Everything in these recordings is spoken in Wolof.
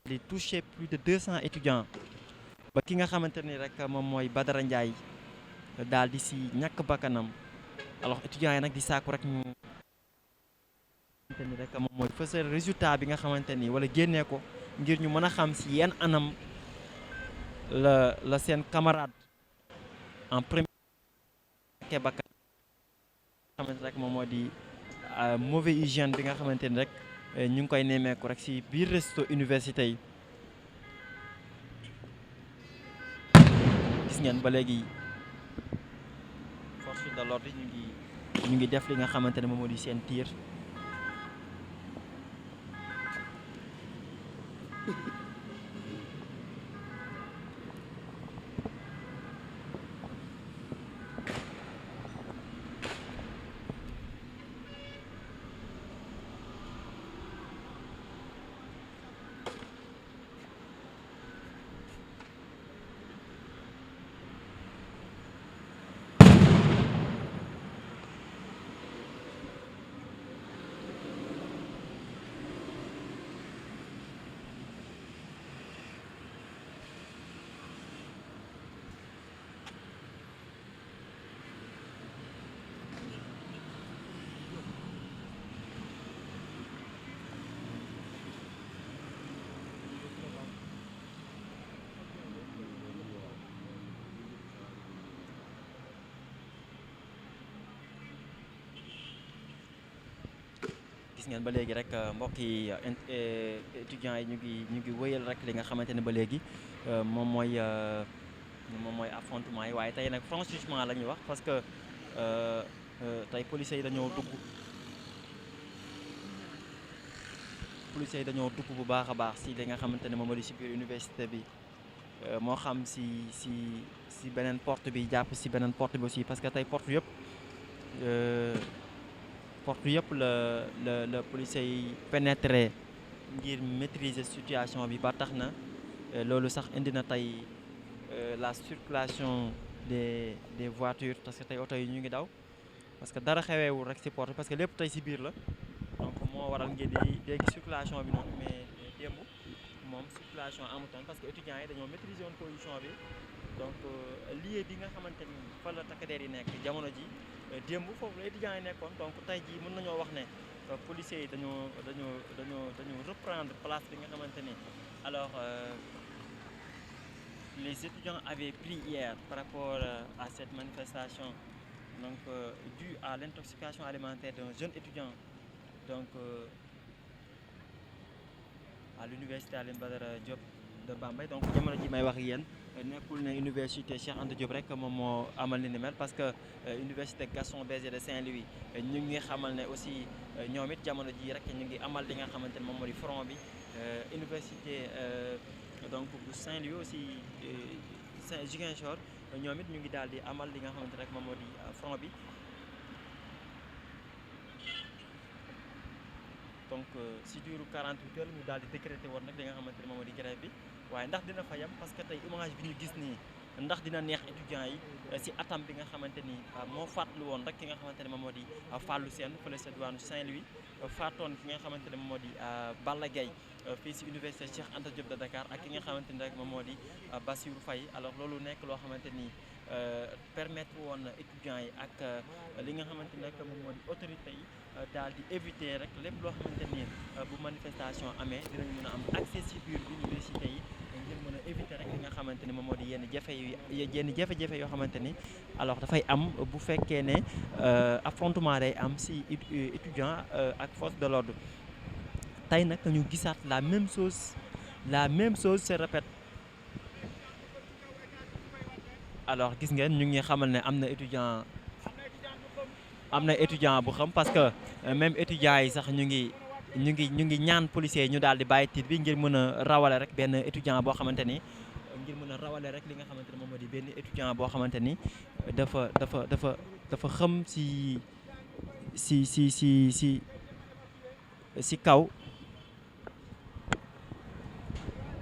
di touché plus de 200 étudiants ba ki nga xamante ni rek moom mooy Badara Ndiaye daal di si ñàkk bakkanam alors étudiants yi nag di sàkku rek ñu xamante ni rek moom mooy fësal résultat bi nga xamante ni wala génnee ko ngir ñu mën a xam si yenn anam la seen camarade en premier bakkan xamante rek moom moo di mauvais hygiène bi nga xamante ni rek ñu ngi koy nemmeeku rek si biir resto université yi gis ngeen ba léegi force de l'ordre ñu ngi def li nga xamante ne moom moo di seen tiir gis ngeen ba léegi rek mbokk yi étudiants yi ñu ngi wëyal rek li nga xamante ne ba léegi moom mooy affrontement yi waaye tey nag franchissement la ñuy wax parce que tey policiers yi dañoo dugg bu baax a baax si li nga xamante ne moom moo di si biir université bi moo xam si beneen porte bi jàpp si beneen porte bi aussi parce que tey porte yëpp la policiers yi pénétrer ngir maîtriser situation bi ba tax na loolu sax indi na tey la circulation des voitures parce que tey oto yi ñu ngi daw parce que dara xeweewul rek si porte parce que lépp tey si biir la donc moo waral ngeen di dégg circulation bi noonu mais démb moom circulation amutoon parce que étudiants yi dañoo maîtriser woon position bi donc lieu bi nga xamante ni fa la takk der yi nekk jamono ji démb foofu la étudiants yi nekkoon donc tey jii mën nañoo wax ne policiers yi dañoo reprendre place bi nga xamante ni alors les étudiants avaient pris hier par rapport à cette manifestation donc due à l'intoxication alimentaire d'un jeune étudiant donc à l'université Alioune Badara Diop de Bambey donc jamono ji may wax ak yéen nekkul ne université Cheikh Anta Diop rek moom moo amal ni mel parce que université Gaston Berger de Saint-Louis ñu ngi xamal ne aussi ñoom it jamono ji rek ñu ngi amal li nga xamante ne moom moo di front bi université donc bu Saint-Louis aussi Ziguinchor ñoom it ñu ngi daal di amal li nga xamante rek moom moo di front bi donc si diiru 48 heures ñu daal di décréter woon nag li nga xamante ne moom moo di grève bi waaye ndax dina fa yem parce que tey image bi ñu gis nii ndax dina neex étudiants yi si atam bi nga xamante ni moo fàttali woon rek ki nga xamante ne moom moo di Fallou Sène fële sa diwaanu Saint-Louis faatoon ki nga xamante ne moom moo di Balla Gaye fii si université Cheikh Anta Diop de Dakar ak ki nga xamante ni rek moom moo di Bassirou Faye alors loolu nekk loo xamante ni permettre woon étudiants yi ak li nga xamante ni rek moom moo di autorité yi daal di éviter rek lépp loo xamante ni bu manifestation amee dinañ mën a am accès si biir université yi ngir mën a éviter rek li nga xamante ni moom moo di yenn jafe-jafe yoo xamante ni alors dafay am bu fekkee ne affrontement day am si étudiant ak force de l'ordre tey nag ñu gisaat la même chose se répète alors gis ngeen ñu ngi xamal ne am na étudiant bu xam parce que même étudiants yi sax ñu ngi ñaan policiers yi ñu daal di bàyyi tiit bi ngir mën a rawale rek benn étudiant boo xamante ni ngir mën a rawale rek li nga xamante ne moom moo di benn étudiant boo xamante ni dafa xam si kaw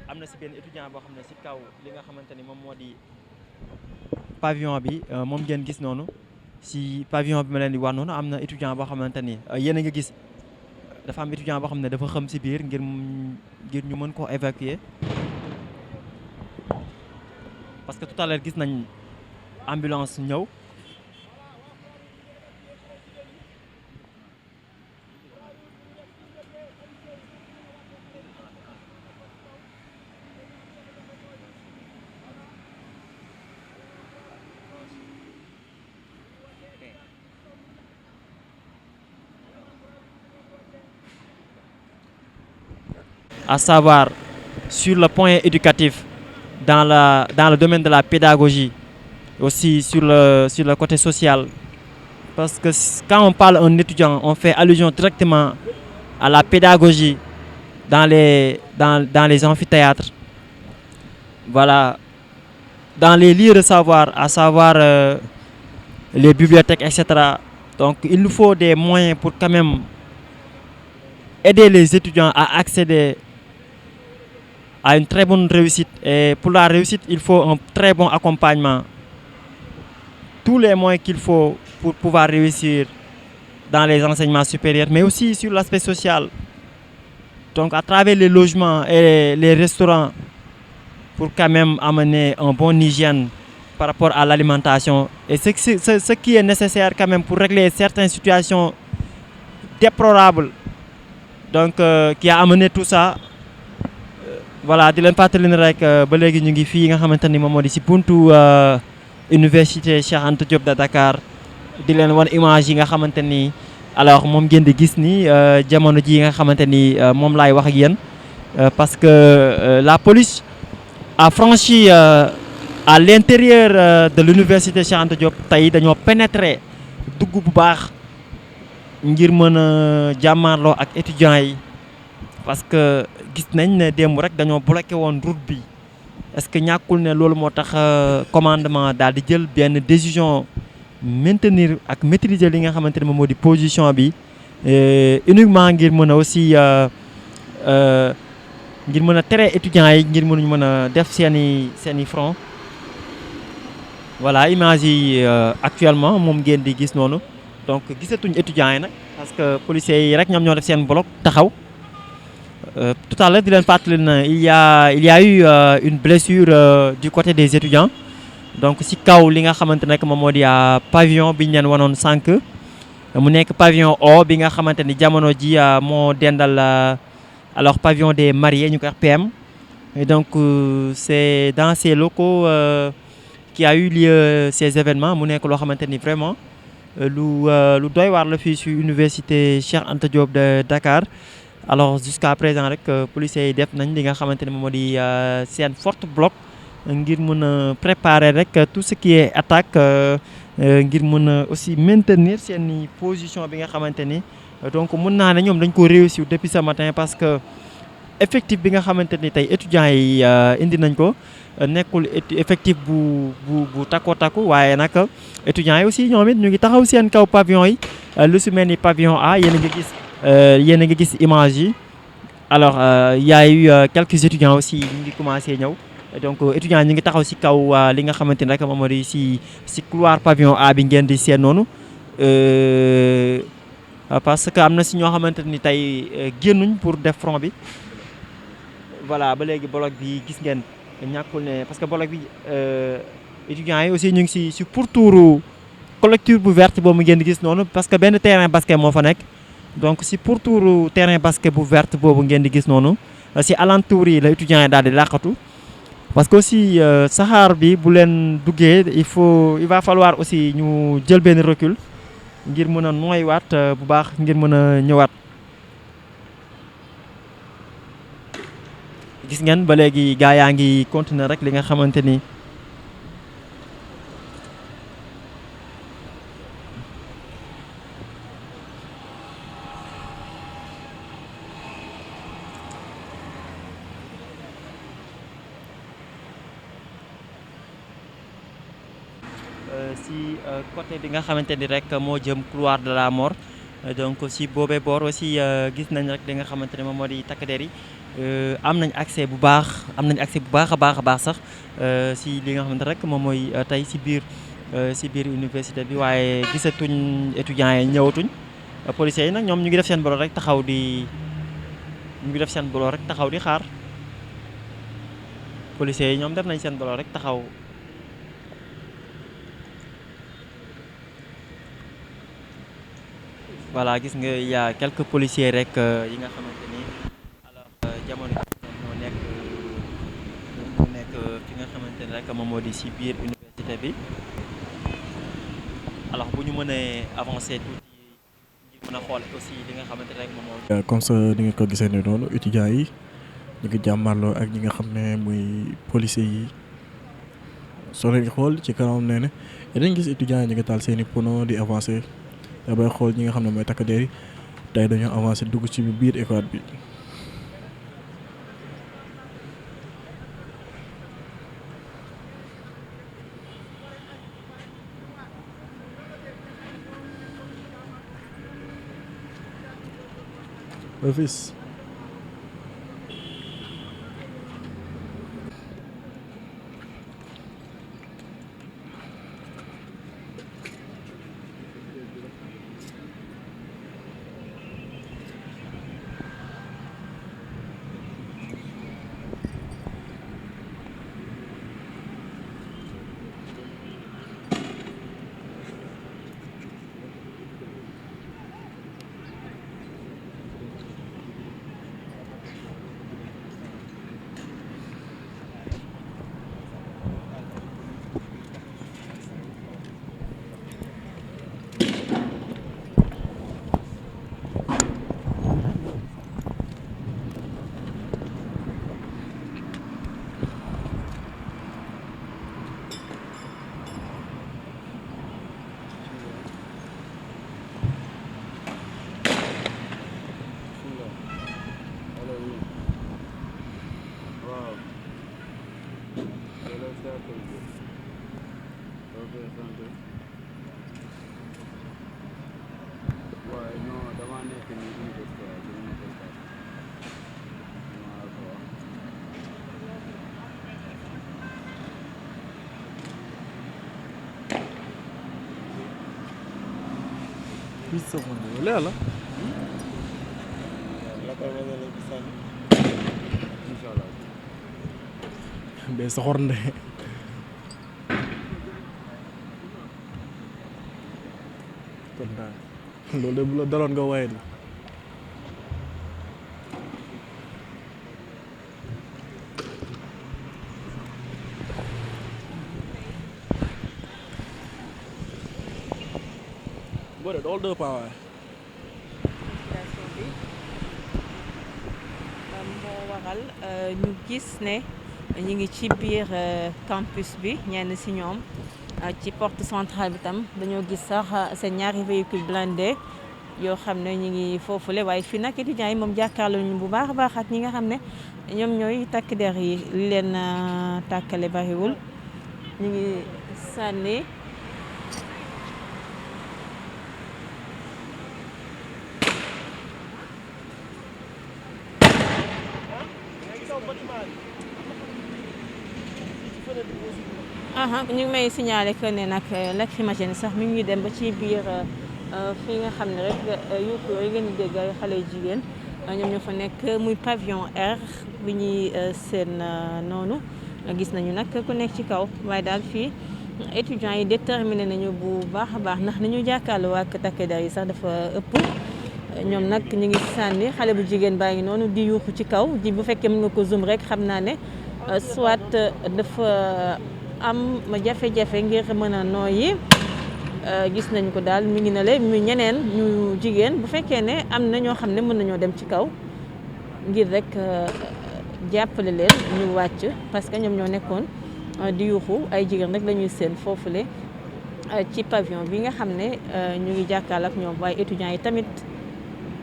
am na si benn étudiant boo xam ne si kaw li nga xamante ni moom moo di pavillon bi moom ngeen gis noonu si pavillon bi ma leen di wax noonu am na étudiant boo xamante ni yéen a nga gis dafa am étudiant boo xam ne dafa xam si biir ngir ñu mën koo évacuer parce que tout à l'heure gis nañ ambulance ñëw. À savoir sur le point éducatif, dans le domaine de la pédagogie, aussi sur le côté social. Parce que quand on parle d'un étudiant, on fait allusion directement à la pédagogie dans les amphithéâtres. Voilà, dans les lieux de savoir, à savoir les bibliothèques, etc. Donc il nous faut des moyens pour quand même aider les étudiants à accéder à une très bonne réussite. Et pour la réussite, il faut un très bon accompagnement. Tous les moyens qu'il faut pour pouvoir réussir dans les enseignements supérieurs, mais aussi sur l'aspect social. Donc à travers les logements et les restaurants, pour quand même amener un bon hygiène par rapport à l'alimentation. Et ce qui est nécessaire quand même pour régler certaines situations déplorables. Donc qui a amené tout ça. Voilà, di leen fàttali ne rek ba léegi ñu ngi fii nga xamante ni moom moo di si buntu université Cheikh Anta Diop de Dakar di leen wan image yi nga xamante ni alors moom ngeen di gis ni jamono ji nga xamante ni moom laay wax ak yéen parce que la police a franchi à l'intérieur de l'université Cheikh Anta Diop. Tey dañoo pénétrer dugg bu baax ngir mën a jàmmaarloo ak étudiants yi parce que gis nañ ne démb rek dañoo bloqué woon route bi. Est-ce que ñàkkul ne loolu moo tax commandement daal di jël benn décision maintenir ak maîtriser li nga xamante ne moom moo di position bi uniquement ngir mën a aussi ngir mën a tere étudiants yi ngir mënuñ mën a def seeni front. Voilà, image yi actuellement moom ngeen di gis noonu donc gisatuñ étudiants yi nag parce que policiers yi rek ñoom ñoo def seen bloc taxaw. Tout à l'heure di leen fàttali na il y a eu une blessure du côté des étudiants donc si kaw li nga xamante ne moom moo di pavillon bi ñu leen wanoon sànq mu nekk pavillon O bi nga xamante ni jamono ji moo dendal alors pavillon des mariés ñu koy wax PM. Et donc c'est dans ces locaux qui a eu lieu ces événements mu nekk loo xamante ni vraiment lu doy waar la fii si université Cheikh Anta Diop de Dakar. Alors jusqu'à présent rek policiers yi def nañ li nga xamante ne moom moo di seen forte bloc ngir mën a préparer rek tout ce qui est attaque ngir mën a aussi maintenir seen position bi nga xamante ni donc mën naa ne ñoom dañ ko réussir depuis ce matin parce que effectif bi nga xamante ni tey étudiants yi indi nañ ko nekkul effectif bu takku waaye nag étudiants yi aussi ñoom it ñu ngi taxaw seen kaw pavillon yi lu si mel ni pavillon A yéen a ngi gis. Yéen a ngi gis image yi alors y a eu quelques étudiants aussi ñu ngi commencé ñëw donc étudiants ñu ngi taxaw ci kaw li nga xamante ni rek moom moo di ci couloir pavillon A bi ngeen di seen noonu parce que am na ci ñoo xamante ni tey génnuñ pour def front bi. Voilà, ba léegi bloc bi gis ngeen ñàkkul ne parce que bloc bi étudiants yi aussi ñu ngi ci pourtouru collectif bu verte boobu ngeen di gis noonu parce que benn terrain basket moo fa nekk. Donc si pourtour terrain basket bu verte boobu ngeen di gis noonu si alentour yi la étudiants yi daal di làqatu parce que aussi saxaar bi bu leen duggee il va falloir aussi ñu jël benn recul ngir mën a nooywaat bu baax ngir mën a ñëwaat. Gis ngeen ba léegi gaa yaa ngi continuer rek li nga xamante ni. Si côté bi nga xamante ni rek moo jëm couloir de la mort donc si boobee boor aussi gis nañ rek li nga xamante ne moom moo di takk der yi am nañ accès bu baax a baax sax si li nga xamante rek moom mooy tey si biir université bi waaye gisatuñ étudiants yi ñëwatuñ policiers yi nag ñoom ñu ngi def seen boulot rek taxaw di xaar policiers yi ñoom def nañ seen boulot rek taxaw. Voilà gis nga y a quelques policiers rek yi nga xamante ni alors jamono ji ñoom moo nekk fi nga xamante ni rek moom moo di si biir université bi alors bu ñu mënee avancer tuuti ngir mën a xool aussi li nga xamante ne rek moom moo. comme ça ni nga ko gisee ne noonu étudiants yi ñu ngi jàmmarloo ak ñi nga xam ne muy policiers yi soo leen xool ci kanam nee na dañ gis étudiants yi ñu ngi taal seen i pono di avancer. te bay xool ñi nga xam ne mooy takk der yi tey dañoo avancé dugg ci biir école bi. Office. leer la be soxor nde kon daal loolu de bu la daloon nga waye la boole dool deux pas waaye moo waral ñu gis ne ñu ngi ci biir campus bi ñenn ci ñoom ci porte centrale bi tam dañoo gis sax seen ñaari véhicule blindé yoo xam ne ñu ngi foofule waaye fii nag étudiants yi moom jàkkaarloo ñu bu baax a baax ak ñi nga xam ne ñoom ñooy takk der yi li leen tàkkale bariwul ñu ngi sànni ñu ngi may signalé que ne nag lacrymogène sax mi ngi dem ba ci biir fi nga xam ne rek yuuxu yooyu ngeen di dégg ay xale jigéen ñoom ñoo fa nekk muy pavillon R bi ñuy seen noonu gis nañu nag ku nekk ci kaw waaye daal fii étudiants yi déterminé nañu bu baax a baax ndax ni ñu jàkkaarloo ak takk der yi sax dafa ëpp ñoom nag ñu ngi sànni xale bu jigéen baa ngi noonu di yuuxu ci kaw ji bu fekkee mën nga ko zoom rek xam naa ne soit dafa am jafe-jafe ngir mën a nooyi gis nañ ko daal mi ngi na le mu ñeneen ñu jigéen bu fekkee ne am na ñoo xam ne mën nañoo dem ci kaw ngir rek jàppale leen ñu wàcc parce que ñoom ñoo nekkoon di yuuxu ay jigéen rek lañuy seen foofule ci pavillon bi nga xam ne ñu ngi jàkkaarloo ak ñoom waaye étudiants yi tamit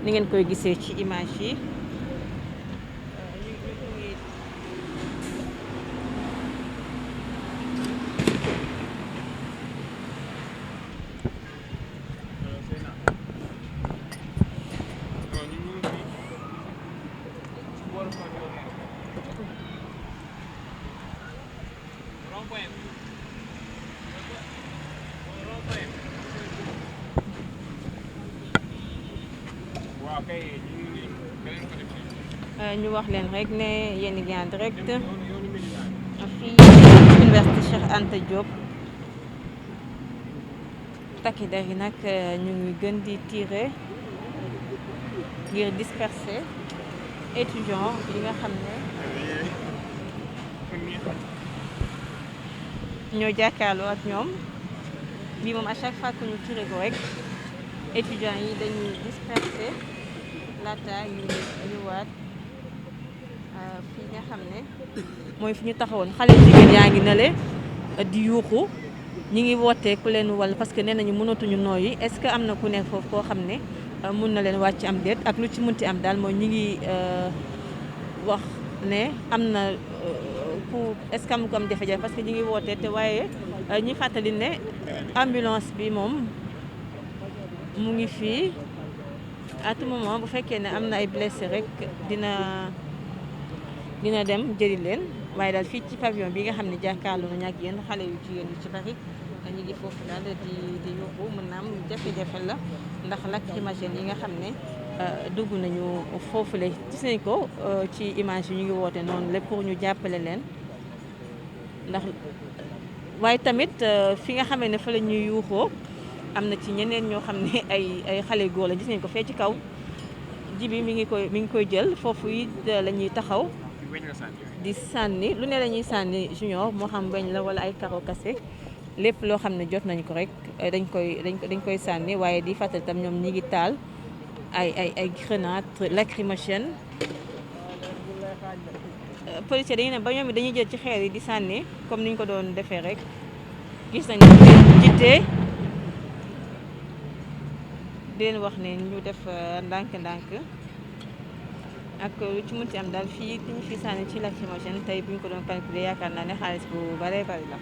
ni ngeen koy gisee ci image yi ñu wax leen rek ne yéen a ngi en direct fii université Cheikh Anta Diop takki der yi nag ñu ngi gën di tirer ngir disperser étudiants yi nga xam ne ñoo jàkkaarloo ak ñoom bii moom à chaque fois que ñu tiré ko rek étudiants yi dañuy disperser laata yu ñëwaat fii nga xam ne mooy fi ñu taxawoon xale jigéen yaa ngi nale di yuuxu ñi ngi wootee ku leen wal parce que nee nañu mënatuñu nooyi est-ce que am na ku nekk foofu koo xam ne mun na leen wàcc am déet ak lu ci mënti am daal mooy ñi ngi wax ne am na ku est-ce que am ko am jafe-jafe parce que ñi ngi wootee te waaye ñi fàttali ne ambulance bi moom mu ngi fii à tout moment bu fekkee ne am na ay blessé rek dina dem jëli leen waaye daal fii ci pavillon bi nga xam ne jàkkaarloo nañu ak yéen xale yu jigéen yu ci bari ñu ngi foofu daal di yóbbu mën naa am jafe-jafe la ndax lacrymogène yi nga xam ne dugg nañu foofule gis nañ ko ci image yi ñu ngi woote noonu lépp pour ñu jàppale leen ndax waaye tamit fi nga xamee ne fa la ñuy yuuxoo am na ci ñeneen ñoo xam ne ay xale góor la gis nañ ko fee ci kaw ji bi mi ngi koy jël foofu yi la ñuy taxaw di sànni lu ne la ñuy sànni junior moo xam weñ la wala ay karo kase lépp loo xam ne jot nañ ko rek dañ koy sànni waaye di fàttali tam ñoom ñi ngi taal ay grenade lacrymogène policier dañu ne ba ñoom it dañuy jël ci xeer yi di sànni comme niñ ko doon defee rek gis nañ jiite di leen wax ne ñu def ndànk-ndànk ak lu ci mënti am daal fii li ñu fi sànni ci lacrymogène tey bu ñu ko doon calculer yaakaar naa ne xaalis bu bare bari la.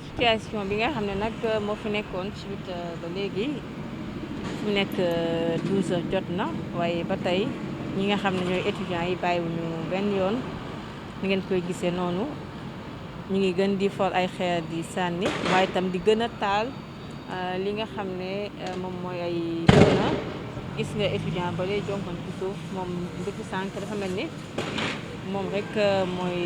situation bi nga xam ne nag moo fi nekkoon ci 8 ba léegi fu nekk 12 heures jot na waaye ba tey ñi nga xam ne ñooy étudiants yi bàyyiwuñu benn yoon ni ngeen koy gisee noonu ñu ngi gën di for ay xeer di sànni waaye itam di gën a taal li nga xam ne moom mooy ay na gis nga étudiant ba lay jonkoon ci suuf moom depuis sànq dafa mel ni moom rek mooy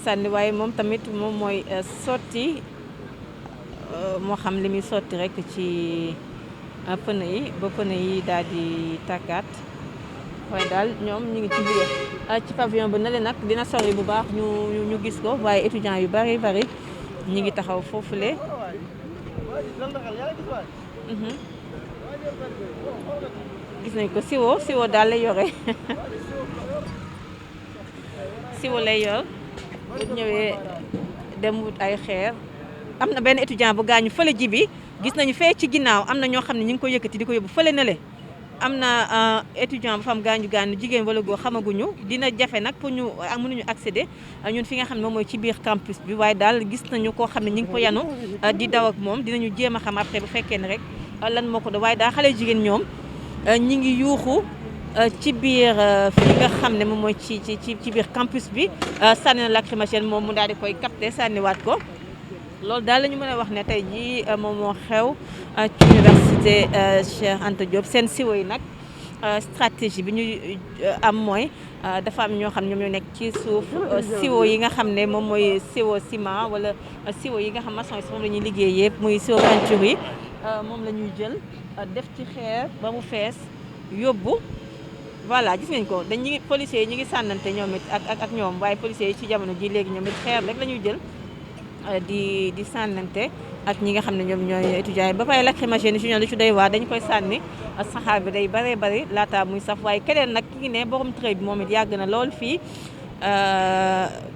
sànni waaye moom tamit moom mooy sotti moo xam li muy sotti rek ci pneu yi ba pneu yi daal di tàkkaat waaye daal ñoom ñu ngi ci biir ci pavillon ba na leen nag dina sori bu baax ñu gis ko waaye étudiants yu bari ñu ngi taxaw foofule. gis nañ ko siwo daal lay yore siwo lay yor bu ñëwee dem wut ay xeer am na benn étudiant bu gaañu fële ji bi gis nañu fee ci ginnaaw am na ñoo xam ne ñu ngi ko yëkkati di ko yóbbu fële na le am na étudiant bu fam gaañu jigéen wala góor xamaguñu dina jafe nag pour ñu mënuñu accéder ñun fi nga xam ne moom mooy ci biir campus bi waaye daal gis nañu koo xam ne ñu ngi ko yanu di daw ak moom dinañu jéem a xam après bu fekkee ne rek lan moo ko doon waaye daal xale jigéen ñoom ñi ngi yuuxu ci biir fi nga xam ne moom mooy ci biir campus bi sànni na lacrymogène moom mu daal di koy capté sànniwaat ko loolu daal la ñu mën a wax ne tey jii moom moo xew ci université Cheikh Anta Diop seen siwo yi nag stratégie bi ñu am mooy dafa am ñoo xam ne ñoom ñoo nekk ci suuf siwo yi nga xam ne moom mooy siwo ciment wala siwo yi nga xam maçon yi moom la ñuy liggéey yëpp muy siwo peinture yi moom la ñuy jël def ci xeer ba mu fees yóbbu voilà gis ngeen ko dañ policiers yi ñu ngi sànnante ñoom it ak ñoom waaye policiers yi ci jamono ji léegi ñoom it xeer rek la ñuy jël di sànnante ak ñi nga xam ne ñoom ñooy étudiants yi ba pare lacrymogène yi lu ci doy waar dañu koy sànni saxaar bi day bëree bëri laata muy saf waaye keneen nag ki ngi ne borom trait bi moom it yàgg na lool fii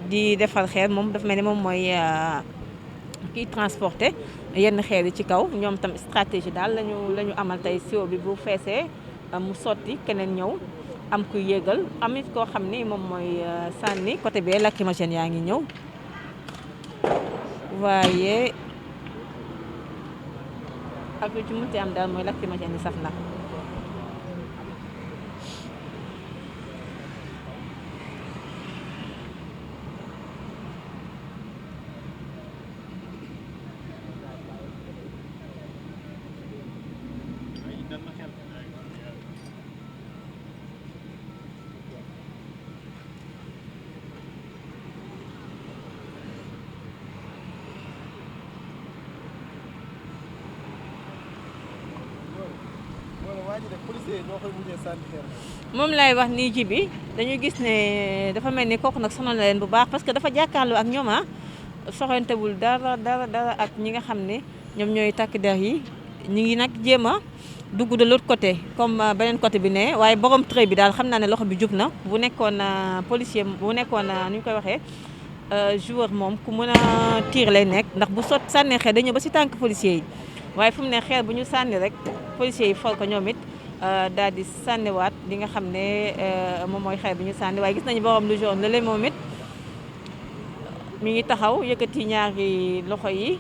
di defar xeer moom dafa mel ni moom mooy kiy transporté yenn xeer yi ci kaw ñoom tam stratégie daal lañu amal tey siwo bi bu feesee mu sotti keneen ñëw am kuy yéegal amit koo xam ni moom mooy sànni côté bee lacrymogène yaa ngi ñëw waaye ak lu ci mënti am daal mooy lacrymogène yi saf na moom lay wax nii ji bi dañu gis ne dafa mel ni kooku nag sonal na leen bu baax parce que dafa jàkkaarloo ak ñoom soxantewul dara ak ñi nga xam ne ñoom ñooy takk der yi ñi ngi nag jéem a dugg de l'autre côté comme beneen côté bi ne waaye borom trait bi daal xam naa ne loxo bi jub na bu nekkoon policier bu nekkoon nu ñu koy waxee joueur moom ku mën a tiir lay nekk ndax bu sànnee xeer dañu ba si tànk policier yi waaye fu mu ne xeer bu ñu sànni rek policiers yi fol ko ñoom it daal di sànniwaat li nga xam ne moom mooy xeer bi ñu sànni waaye gis nañu borom lu jaune la moom it mi ngi taxaw yëkkati ñaari loxo yi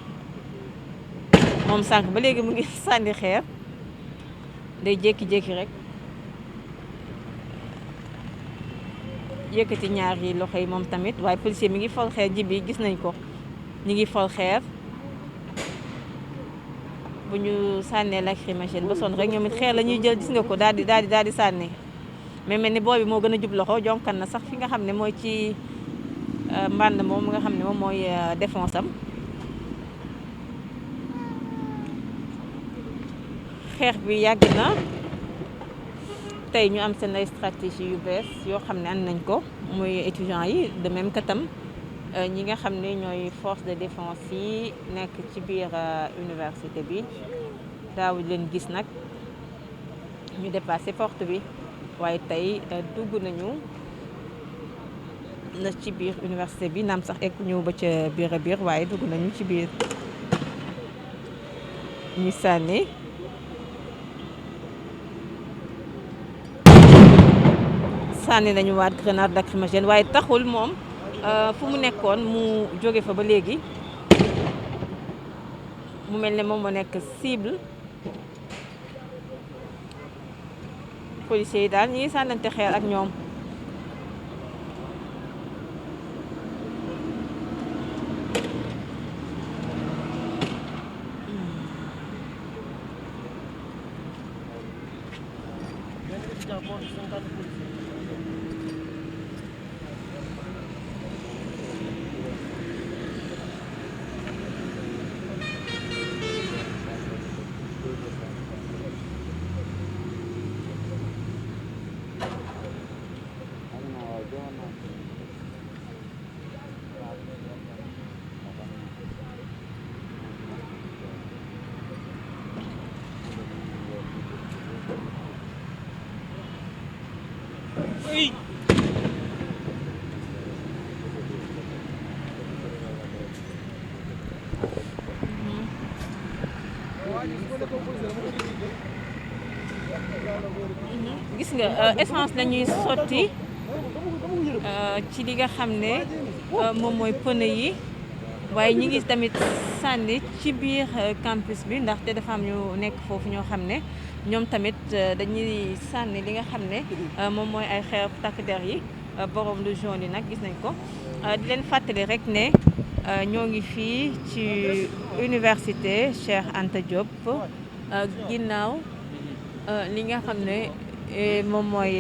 moom sànq ba léegi mu ngi sànni xeer day jékki-jékki rek yëkkati ñaari loxo yi moom tamit waaye policier mi ngi fol xeer ji bi gis nañ ko ñi ngi fol xeer bu ñu sànnee lacrymogène ba sonn rek ñoom it xeer la ñuy jël gis nga ko daal di sànni mais mel ni boobi moo gën a jub loxo jonkan na sax fi nga xam ne mooy ci mbànd moom nga xam ne moom mooy défense am xeex bi yàgg na tey ñu am seen ay stratégie yu bees yoo xam ne ànd nañ ko muy étudiants yi de même que tam ñi nga xam ne ñooy force de défense yi nekk ci biir université bi daaw leen gis nag ñu dépassé porte bi waaye tey dugg nañu na ci biir université bi naam sax egg ñëw ba ca biir a biir waaye dugg nañu ci biir ñu sànni nañu waat grenade lacrymogène waaye taxul moom fu mu nekkoon mu jóge fa ba léegi mu mel ne moom moo nekk cible policiers yi daal ñi ngi sànnante xeer ak ñoom gis nga essence lañuy sotti ci li nga xam ne moom mooy pneu yi waaye ñi ngi tamit sànni ci biir campus bi ndaxte dafa am ñu nekk foofu ñoo xam ne ñoom tamit dañuy sànni li nga xam ne moom mooy ay xeer takk der yi borom lu jaune yi nag gis nañ ko di leen fàttali rek ne ñoo ngi fii ci université Cheikh Anta Diop ginnaaw li nga xam ne moom mooy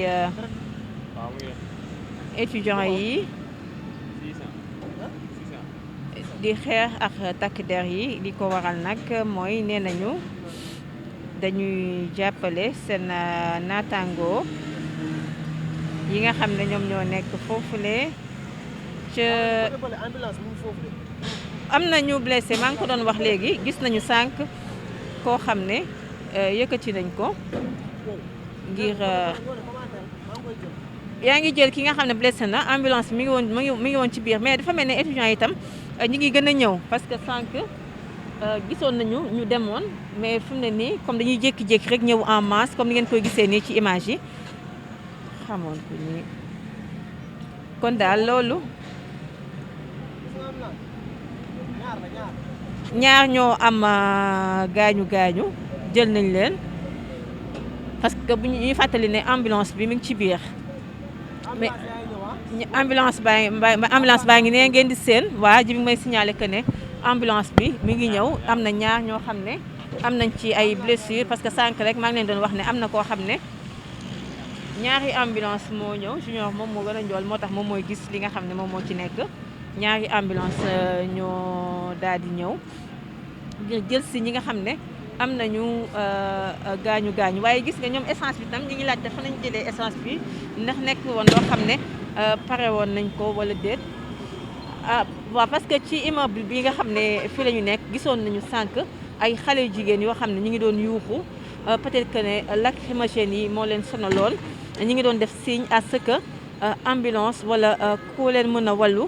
étudiants yi di xeex ak takk der yi li ko waral nag mooy nee nañu dañuy jàppale seen naataango yi nga xam ne ñoom ñoo nekk foofule ca am na ñu blessé maa ngi ko doon wax léegi gis nañu sànq koo xam ne yëkkati nañ ko ngir yaa ngi jël ki nga xam ne blessé na ambulance mi ngi woon ci biir mais dafa mel ne étudiants yi itam ñi ngi gën a ñëw parce que sànq gisoon nañu ñu demoon mais fu mu ne nii comme dañuy jékki-jékki rek ñëw en masse comme ni ngeen koy gisee nii ci image yi xamoon ko nii kon daal loolu ñaar ñoo am gaañu jël nañ leen parce que bu ñuy fàttali ne ambulance bi mi ngi ci biir mais ambulance baa ngi ne ngeen di seen waa ji bi may signaler que ne ambulance bi mi ngi ñëw am na ñaar ñoo xam ne am nañ ci ay blessures parce que sànq rek maa ngi leen doon wax ne am na koo xam ne ñaari ambulance moo ñëw junior moom moo gën a njool moo tax moom mooy gis li nga xam ne moom moo ci nekk ñaari ambulance ñoo daal di ñëw jël si ñi nga xam ne am nañu gaañu waaye gis nga ñoom essence bi tam ñi ngi laajte fa nañ jëlee essence bi ndax nekk woon loo xam ne pare woon nañ ko wala déet waaw parce que ci immeuble bi nga xam ne fii la ñu nekk gisoon nañu sànq ay xale jigéen yoo xam ne ñu ngi doon yuuxu peut-être que ne lacrymogène yi moo leen sonaloon ñi ngi doon def signe à ce que ambulance wala ku leen mën a wallu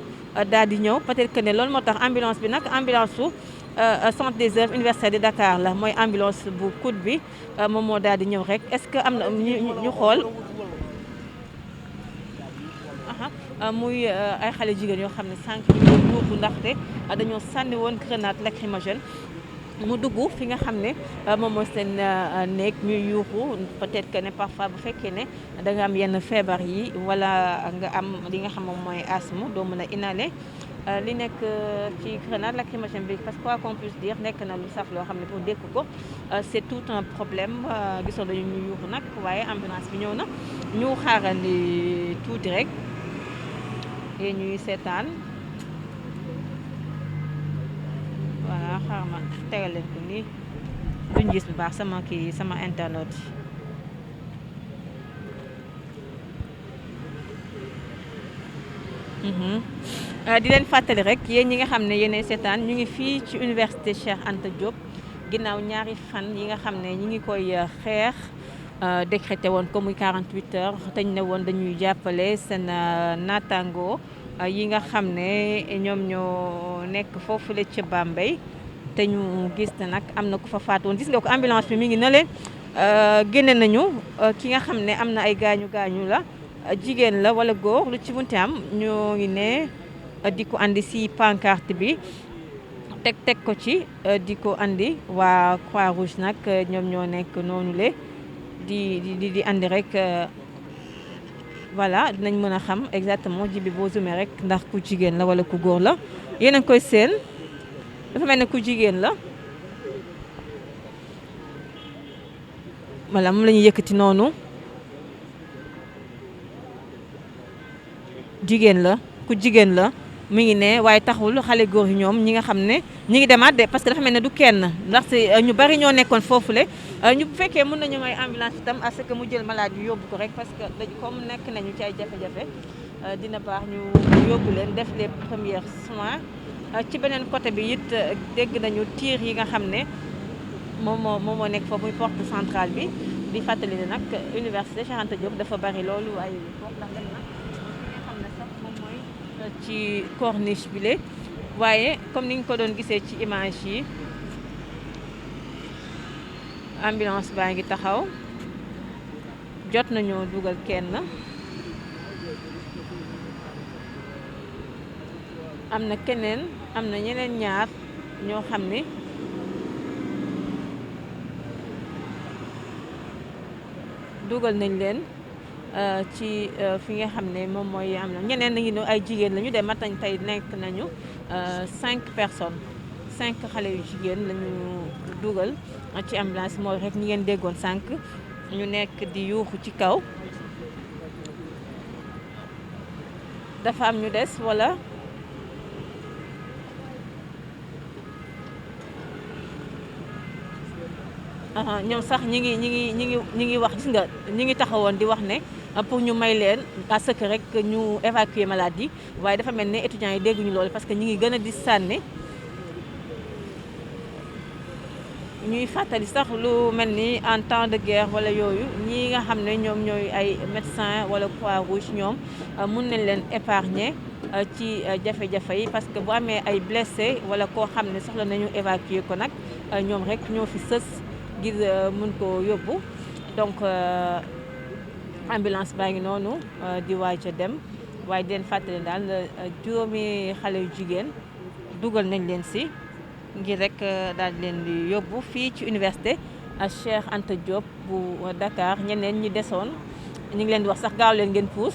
daal di ñëw peut-être que ne loolu moo tax ambulance bi nag ambulance su centre des œuvres universitaire de Dakar la mooy ambulance bu COUD bi moom moo daal di ñëw rek est-ce que am na ñu xool muy ay xale jigéen yoo xam ne sànq ñu doon yuuxu ndaxte dañoo sànni woon grenade lacrymogène mu dugg fi nga xam ne moom mooy seen néeg ñuy yuuxu peut-être que ne parfois bu fekkee ne da nga am yenn feebar yi wala nga am li nga xam moom mooy asthme doo mën a inhaler li nekk ci grenade lacrymogène bi parce que quoi qu'on puisse dire nekk na lu saf loo xam ne pour dékk ko c'est tout un problème gisoon nañu ñu yuuxu nag waaye ambulance bi ñëw na ñu xaarandi tuuti rek et ñuy seetaan voilà xaaral ma tegal leen ko nii duñ gis bu baax sama internet di leen fàttali rek yéen ñi nga xam ne yéenay seetaan ñu ngi fii ci université Cheikh Anta Diop ginnaaw ñaari fan yi nga xam ne ñi ngi koy xeex décrété woon ko muy 48 heures teñ ne woon dañuy jàppale seen naataango yi nga xam ne ñoom ñoo nekk foofu la ca Bambey te ñu gis ne nag am na ku fa faatu woon gis nga ko ambulance bi mi ngi na leen génne nañu ki nga xam ne am na ay gaañu la jigéen la wala góor lu ci munti am ñoo ngi ne di ko andi si pancarte bi teg ko ci di ko andi waa Croix-Rouge nag ñoom ñoo nekk noonu le di andi rek voilà dinañ mën a xam exactement ji bi boo zoomé rek ndax ku jigéen la wala ku góor la yéen a ngi koy seen dafa mel ne ku jigéen la voilà moom la ñuy yëkkati noonu jigéen la ku jigéen la mi ngi ne waaye taxul xale góor yi ñoom ñi nga xam ne ñi ngi demaat de parce que dafa mel ne du kenn ndaxte ñu bari ñoo nekkoon foofule ñu bu fekkee mën nañu may ambulance itam à ce que mu jël malade yu yóbbu ko rek parce que dañu comme nekk nañu ci ay jafe-jafe dina baax ñu yóbbu leen def les premiers soins ci beneen côté bi it dégg nañu tiir yi nga xam ne moom moo nekk foofu muy porte centrale bi di fàttali ne nag université Cheikh Anta Diop dafa bari loolu ay foofu ndax dem na nga xam ne sax moom mooy ci corniche bi le waaye comme ni nga ko doon gisee ci image yi ambulance baa ngi taxaw jot nañoo dugal kenn am na keneen am na ñeneen ñaar ñoo xam ne dugal nañ leen ci fi nga xam ne moom mooy am na ñeneen nañu ne ay jigéen lañu de matañ tey nekk nañu 5 personnes 5 xale yu jigéen lañu dugal ci ambulance mooy rek ñi ngeen déggoon sànq ñu nekk di yuuxu ci kaw dafa am ñu des wala ñoom sax ñi ngi wax gis nga ñi ngi taxawoon di wax ne pour ñu may leen à ce que rek ñu évacuer malade yi waaye dafa mel ne étudiants yi dégguñu loolu parce que ñi ngi gën a di sànni ñuy fàttali sax lu mel ni en temps de guerre wala yooyu ñi nga xam ne ñoom ñooy ay médecins wala Croix-Rouge ñoom mun nañ leen épargner ci jafe-jafe yi parce que bu amee ay blessés wala koo xam ne soxla nañu évacuer ko nag ñoom rek ñoo fi sës ngir mun ko yóbbu donc ambulance baa ngi noonu di waaj a dem waaye di leen fàttali daal juróomi xale yu jigéen dugal nañ leen si ngir rek daal di leen di yóbbu fii ci université Cheikh Anta Diop bu Dakar ñeneen ñi desoon ñu ngi leen di wax sax gaaw leen ngeen puus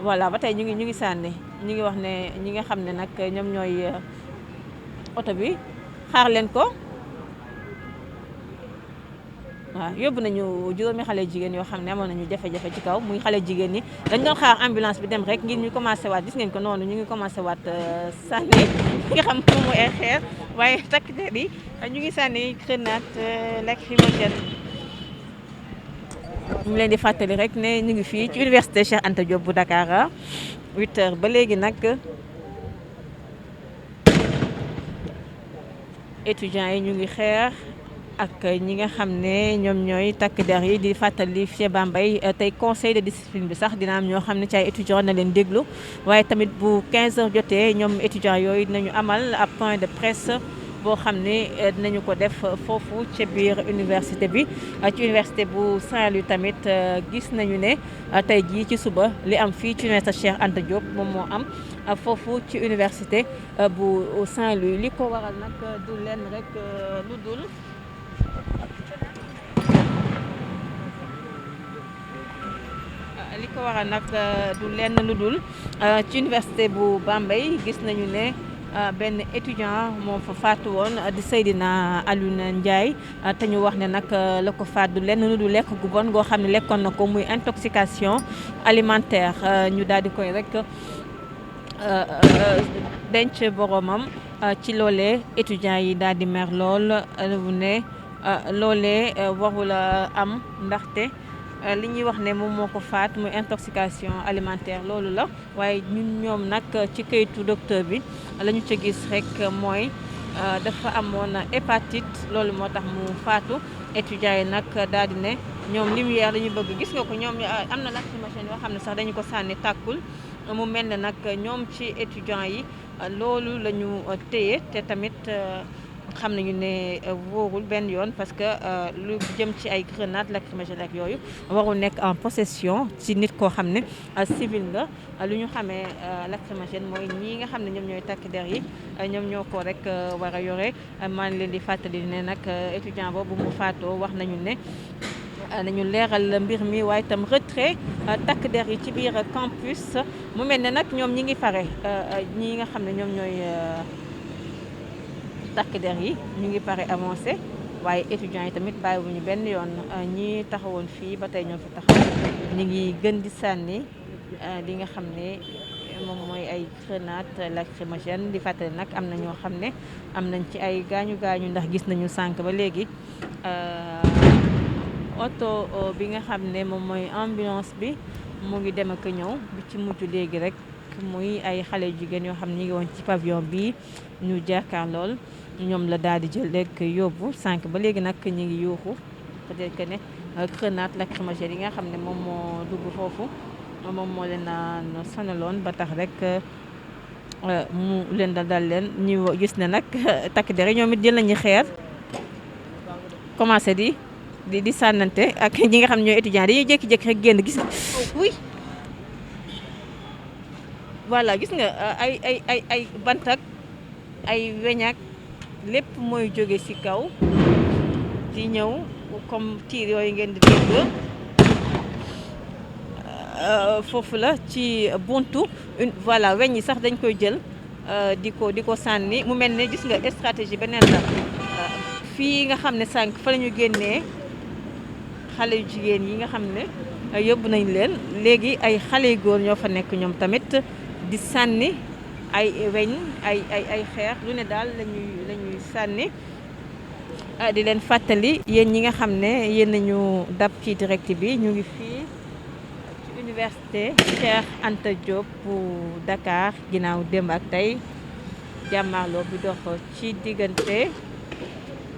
voilà ba tey ñu ngi sànni ñu ngi wax ne ñi nga xam ne nag ñoom ñooy oto bi xaar leen ko waaw yóbbu nañu juróomi xale jigéen yoo xam ne amoon nañu jafe-jafe ci kaw muy xale jigéen ñi dañ doon xaar ambulance bi dem rek ngir ñu commencé waat gis ngeen ko noonu ñu ngi commencé waat sànni nga xam moom mooy ay xeer waaye takk der yi ñu ngi sànni grenade lacrymogène ñu leen di fàttali rek ne ñu ngi fii ci université Cheikh Anta Diop bu Dakar 8h ba léegi nag étudiants yi ñu ngi xeex ak ñi nga xam ne ñoom ñooy takk der yi di fàttali fii Bambey tey conseil de discipline bi sax dina am ñoo xam ne ci ay étudiants na leen déglu waaye tamit bu 15h jotee ñoom étudiants yooyu dinañu amal ab point de presse boo xam ne dinañu ko def foofu ci biir université bi ci université bu Saint-Louis tamit gis nañu ne tey jii ci suba li am fii ci université Cheikh Anta Diop moom moo am foofu ci université bu Saint-Louis li ko waral nag du leen rek lu dul du lenn lu dul ci université bu Bambey gis nañu ne benn étudiant moo fa faatu woon di Seydina Alioune Ndiaye te ñu wax ne nag la ko faat du lenn lu dul lekk gu bon goo xam ne lekkoon na ko muy intoxication alimentaire ñu daal di koy rek denc boromam ci loolee étudiants yi daal di mer lool bu ne loolee warul am ndaxte li ñuy wax ne moom moo ko faat muy intoxication alimentaire loolu la waaye ñoom nag ci kayitu docteur bi la ñu ca gis rek mooy dafa amoon hépatite loolu moo tax mu faatu étudiants yi nag daal di ne ñoom lumière la ñu bëgg gis nga ko ñoom am na lacrymogène yoo xam ne sax dañu ko sànni tàkkul mu mel ne nag ñoom ci étudiants yi loolu la ñu téye te tamit xam nañu ne wóorul benn yoon parce que lu jëm ci ay grenade lacrymogène ak yooyu warul nekk en possession ci nit koo xam ne civil nga lu ñu xamee lacrymogène mooy ñii nga xam ne ñoom ñooy takk der yi ñoom ñoo ko rek war a yore maa ngi leen di fàttali ne nag étudiant boobu mu faatoo wax nañu ne nañu leeral mbir mi waaye itam retrait takk der yi ci biir campus mu mel ne nag ñoom ñi ngi pare ñi nga xam ne ñoom ñooy takk der yi ñu ngi pare avancé waaye étudiants yi tamit bàyyiwuñu benn yoon ñi taxawoon fii ba tey ñoo fi taxaw ñu ngi gën di sànni li nga xam ne moom mooy ay grenade lacrymogène di fàttali nag am na ñoo xam ne am nañ ci ay gaañu ndax gis nañu sànq ba léegi oto bi nga xam ne moom mooy ambulance bi mu ngi dem ak ñëw bi ci mujj léegi rek muy ay xale jigéen yoo xam ne ñu ngi woon ci pavillon bi ñu jàkkaar lool ñoom la daal di jël rek yóbbu sànq ba léegi nag ñu ngi yuuxu peut-être que ne grenade lacrymogène yi nga xam ne moom moo dugg foofu moom moo leen sonaloon ba tax rek mu leen dal leen ñu gis ne nag takk der ñoom it jël nañu xeer commencé di sànnante ak ñi nga xam ne ñooy étudiants dañuy jékki-jékki rek génn gis nga oui voilà gis nga ay bant ak ay weñ ak lépp mooy jóge ci kaw di ñëw comme tiir yooyu ngeen di dégg foofu la ci buntu voilà weñ yi sax dañ koy jël di ko sànni mu mel ne gis nga stratégie beneen la fii nga xam ne sànq fa la ñu génnee xale yu jigéen yi nga xam ne yóbbu nañ leen léegi ay xale yu góor ñoo fa nekk ñoom tamit di sànni ay weñ ay xeer lu ne daal lañuy sànni di leen fàttali yéen ñi nga xam ne yéen nañu dab ci direct bi ñu ngi fii ci université Cheikh Anta Diop bu Dakar ginnaaw démb ak tey jàmmaarloo bi dox ci diggante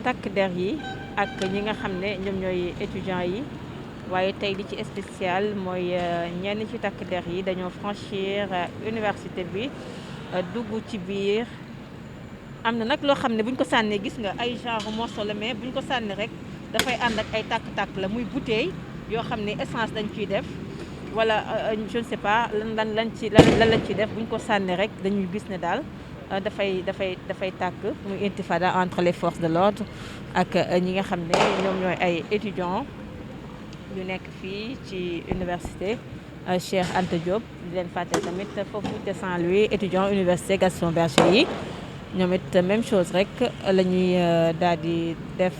takk der yi ak ñi nga xam ne ñoom ñooy étudiants yi waaye tey li ci spécial mooy ñenn ci takk der yi dañoo franchir université bi dugg ci biir am na nag loo xam ne buñ ko sànnee gis nga ay genre morceau la mais buñ ko sànni rek dafay ànd ak ay tàkk-tàkk la muy bouteille yoo xam ne essence dañ ciy def wala je ne sais pas lan lañ ciy def buñ ko sànni rek dañuy gis ne daal dafay tàkk muy intifada entre les forces de l'ordre ak ñi nga xam ne ñoom ñooy ay étudiants yu nekk fii ci université Cheikh Anta Diop di leen fàtte tamit foofu te Saint-Louis étudiant université Gaston Berger yi ñoom it même chose rek la ñuy daal di def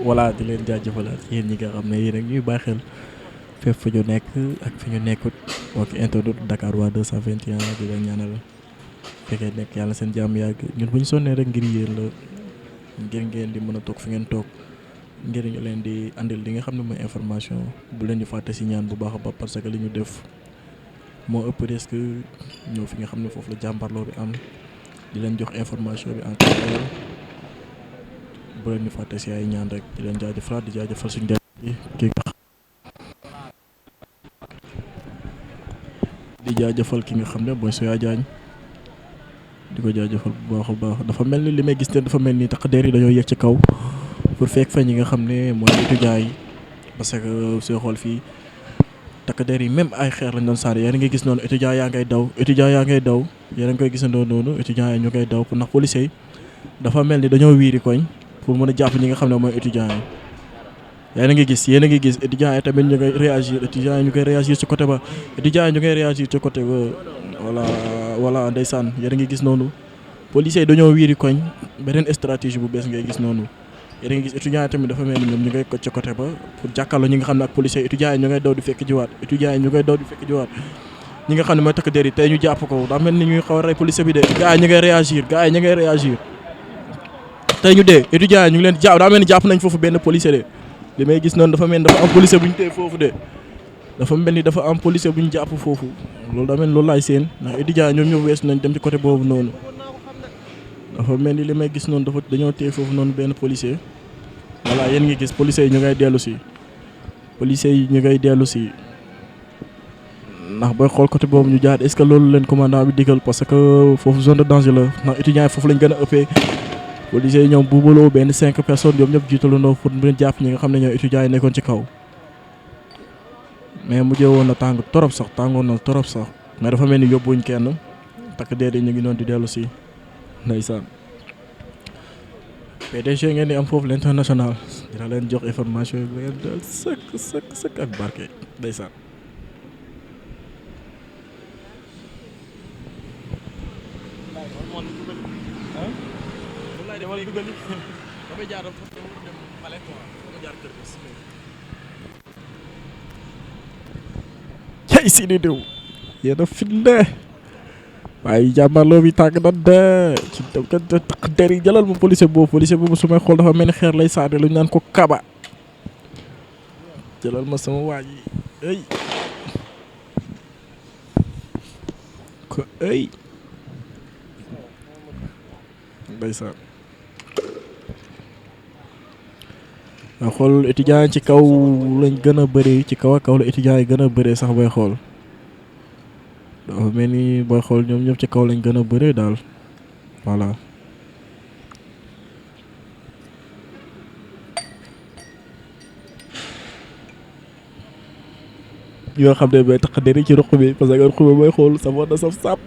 voilà di leen jaajëfalaat yéen ñi nga xam ne yéen ak ñuy bàyyi xel fépp fu ñu nekk ak fi ñu nekkut ok internet Dakar waa 221 di leen ñaanal fekkee nekk yàlla seen jàmm yàgg ñun bu ñu sonnee rek ngir yéen la ngir ngeen di mën a toog fi ngeen toog ngir ñu leen di andil li nga xam ne mooy information bu leen di fàtte si ñaan bu baax a baax parce que li ñu def moo ëpp risque ñëw fi nga xam ne foofu la jàmbarloo bi am di leen jox information bi en temps réel bu leen ñu fàtte si ay ñaan rek di leen jaajëfal di jaajëfal suñu def di jaajëfal ki nga xam ne mooy Soya Diagne di ko jaajëfal bu baax a baax dafa mel ni li may gis ne dafa mel ni takk der yi dañoo yëg ci kaw pour fekk fa ñi nga xam ne mooy étudiants yi parce que sooy xool fii takk der yi même ay xeer lañ doon sànni yéen a ngi gis noonu étudiants yaa ngay daw yéen a ngi koy gisandoo noonu étudiants yi ñu koy daw pour ndax policiers yi dafa mel ni dañoo wiiri koñ pour mën a jàpp ñi nga xam ne mooy étudiants yi yéen a ngi gis étudiants yi tamit ñu ngay réagir étudiants yi ñu koy réagir ci côté ba étudiants yi ñu koy réagir ci côté ba voilà ndeysaan yéen a ngi gis noonu policiers yi dañoo wiiri koñ beneen stratégie bu bees ngay gis noonu yéen a ngi gis étudiants yi tamit dafa mel ni ñoom ñu ngay ko ci côté ba pour jàkkaarloo ñi nga xam ne ak policiers yi étudiants yi ñu ngay daw di fekk jiwaat ñi nga xam ne mooy takk der yi tey ñu jàpp ko daa mel ni ñuy xaw a rey policier bi de gars yi ñu ngay réagir tey ñu dee étudiants yi ñu ngi leen jàpp daa mel ni jàpp nañ foofu benn policier de li may gis noonu dafa mel ni dafa am policier bu ñu téye foofu de dafa mel ni dafa am policier bu ñu jàpp foofu loolu daa mel ni loolu laay seen ndax étudiants ñoom ñoo weesu nañ dem ci côté boobu noonu dafa mel ni li may gis noonu dañoo téye foofu noonu benn policier voilà yéen ngi gis policiers yi ñu ngay dellu si ndax booy xool côté boobu ñu jaar est-ce que loolu leen commandant bi digal parce que foofu zone de danger la ndax étudiants yi foofu lañ gën a ëppee policiers yi ñoom buubaloo benn 5 personnes ñoom ñëpp jiitalandoo pour mu jàpp ñi nga xam ne ñooy étudiants yi nekkoon ci kaw mais mujjee woon na tàngoon na torop sax mais dafa mel ni yóbbuwuñ kenn takk dee ñu ngi noonu di dellu si ndeysaan PDG ngeen di am foofu l'international dina leen jox information yi ngeen dal sëkk ak barke ndeysaan cay si di diw yéen a fitne waaye jàmmarloo bi tàng na de ci takk der yi jëlal ma policier boobu su may xool dafa mel ni xeer lay saane lu ñu naan ko kaba jëlal ma sama waa ji ay ko ay ndeysaan nga xool étudiant ci kaw lañ gën a bëri ci kaw a kaw la étudiant yi gën a bëree sax booy xool dafa mel ni booy xool ñoom ñëpp ci kaw lañ gën a bëree daal voilà yoo xam ne bay tax deri ci ruq bi parce que ruq bi mooy xool safoon na saf sàpp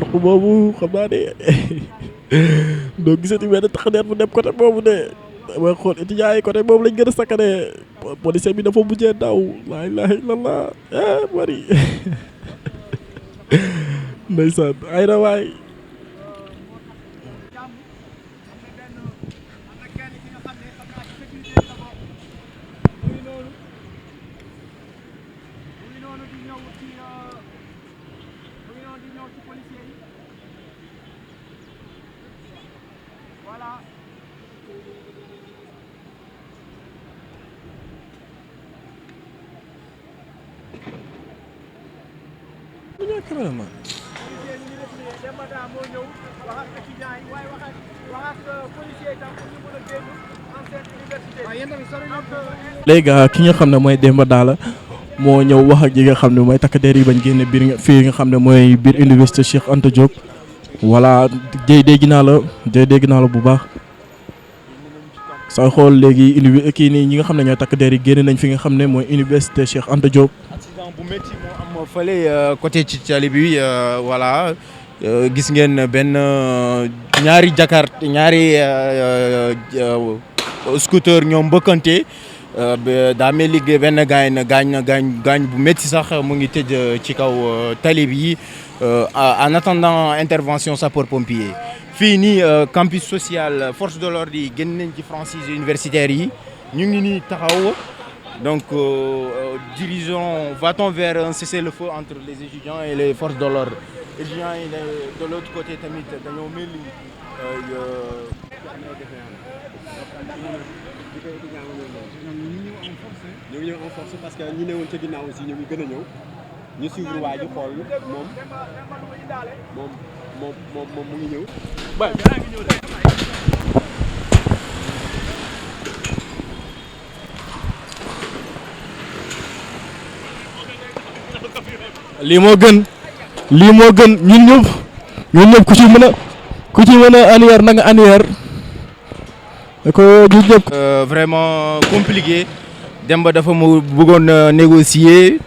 ruq boobu xam naa ne doo gisati benn tax der bu dem côté boobu de mooy xool étudiants yi côté boobu lañ gën a sakkane policier bi dafa mujjee daw laa ilaaha illallah bari ndeysaan ay na waay léegi ki nga xam ne mooy Demba Dalla moo ñëw wax ak ñi nga xam ne mooy takk der yi bañ génne biir fii nga xam ne mooy biir université Cheikh Anta Diop voilà dégg naa la bu baax sooy xool léegi kii nii ñi nga xam ne ñooy takk der yi génne nañ fi nga xam ne mooy université Cheikh Anta Diop. accident bu métti moo am fële côté ci tali bi voilà gis ngeen benn ñaari scooter ñoom mbëkkante daa mel ni benn gaañ bu métti sax mu ngi tëj ci kaw tali bi en attendant intervention sapeur pompier. fii nii campus social force de l'ordre yi génn nañ ci franchise universitaires yi ñu ngi nii taxaw donc va-t-on vers un cessez-le-feu entre les étudiants et les forces de l'ordre. étudiants yi de l'autre côté tamit dañoo mel ni ñu ngi ñëw en force parce que ñi newoon ca ginnaaw aussi ñu ngi gën a ñëw ñu suivre waa ji xool moom mu ngi ñëw. lii moo gën ñun ñëpp ku ci mën a annuaire na nga annuaire ko ñun ñëpp. vraiment compliqué. Demba dafa mu bëggoon négocier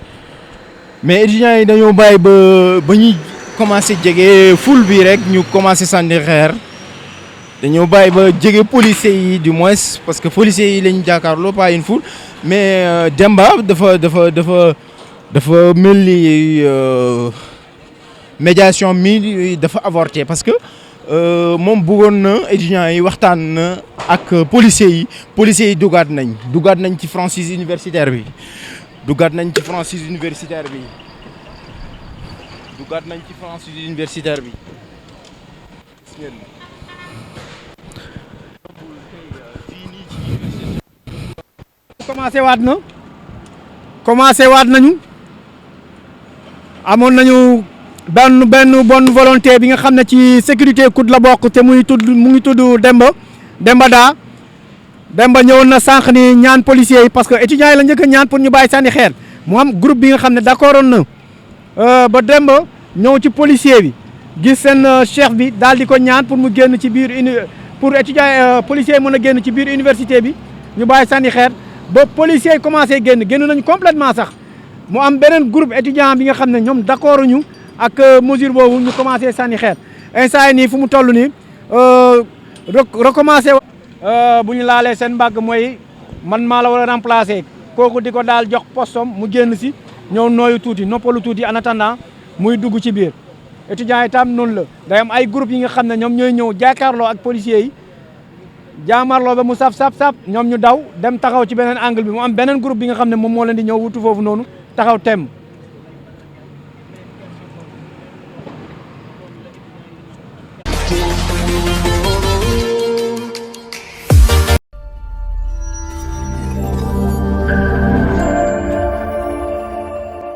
mais étudiants yi dañoo bàyyi ba ñuy commencé jege foule bi rek ñu commencé sànni xeer dañoo bàyyi ba jege policiers yi du moins parce que policiers yi lañ jàkkaarloo pas une foule mais Demba dafa mel ni médiation mi dafa avorté parce que moom bëggoon na étudiants yi waxtaan na ak policiers yi dugaat nañ ci franchise universitaire bi commencé waat nañu amoon nañu benn bonne volonté bi nga xam ne ci sécurité COUD la bokk te mu ngi tudd Demba ñëwoon na sànq ni ñaan policiers yi parce que étudiants yi la njëkk a ñaan pour ñu bàyyi sànni xeer mu am groupe bi nga xam ne d'accordoon na ba Demba ñëw ci policier bi gis seen chef bi daal di ko ñaan pour mu génn ci biir pour étudiants policiers yi mën a génn ci biir université bi ñu bàyyi sànni xeer ba policiers yi commencé génn nañu complètement sax mu am beneen groupe étudiant bi nga xam ne ñoom d'accord ñu ak mesure boobu ñu commencé sànni xeer instant nii fu mu toll nii recommencé bu ñu laalee seen mbagg mooy man maa la war a remplacer kooku di ko daal jox postom mu génn si ñëw nooyu tuuti noppalu tuuti en attendant muy dugg ci biir étudiants yi tam noonu la day am ay groupe yi nga xam ne ñoom ñooy ñëw jàkkaarloo ak policiers yi jaamarloo ba mu sap ñoom ñu daw dem taxaw ci beneen angle bi mu am beneen groupe bi nga xam ne moom moo leen di ñëw wutu foofu noonu taxaw tem